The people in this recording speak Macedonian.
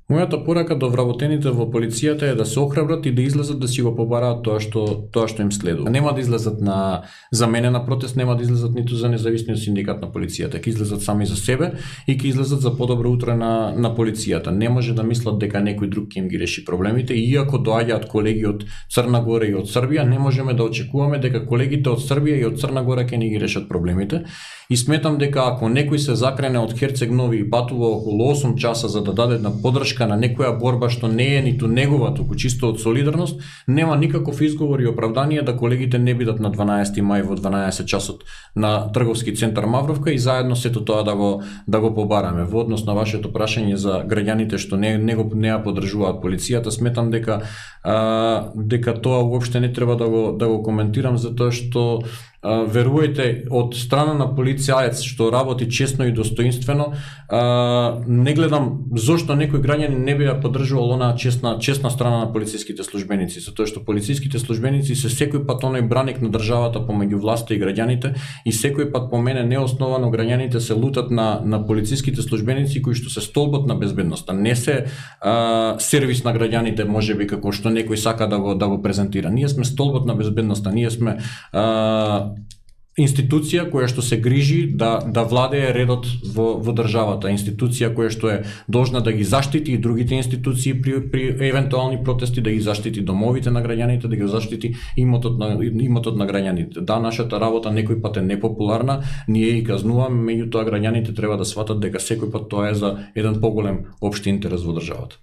Мојата порака до вработените во полицијата е да се охрабрат и да излезат да си го побараат тоа што им следува. Нема да излезат за мене на протест, нема да излезат ниту за независниот синдикат на полицијата. Ќе излезат сами за себе и ќе излезат за подобро утре на полицијата. Не може да мислат дека некој друг ќе им ги реши проблемите, и иако доаѓаат колеги од Црна Гора и од Србија, не можеме да очекуваме дека колегите од Србија и од Црна Гора ќе ни ги решат проблемите. И сметам дека ако некој се закрене од Херцег Нови и патува околу 8 часа за да даде на подршка на некоја борба што не е ниту негова, туку чисто од солидарност, нема никаков изговор и оправдание да колегите не бидат на 12 мај во 12 часот на трговски центар Мавровка и заедно сето тоа да го побараме. Во однос на вашето прашање за граѓаните што не ја поддржуваат полицијата, сметам дека тоа уопште не треба да го коментирам, затоа што верувајте, од страна на полицијаец што работи честно и достоинствено, не гледам зошто некој граѓанин не би ја поддржувал онаа честна страна на полицијските службеници, затоа што полицијските службеници се секој пат оној браник на државата помеѓу власта и граѓаните, и секој пат по мене неосновано граѓаните се лутат на полицијските службеници кои што се столбот на безбедноста, не се сервис на граѓаните, можеби како што некој сака да го презентира. Ние сме столбот на безбедноста, ние сме институција која што се грижи да владее редот во државата, институција која што е должна да ги заштити и другите институции при евентуални протести, да ги заштити домовите на граѓаните, да ги заштити имотот на граѓаните. Да, нашата работа некој пат е непопуларна, ние и казнуваме, меѓутоа граѓаните треба да сватат дека секој пат тоа е за еден поголем општи интерес во државата.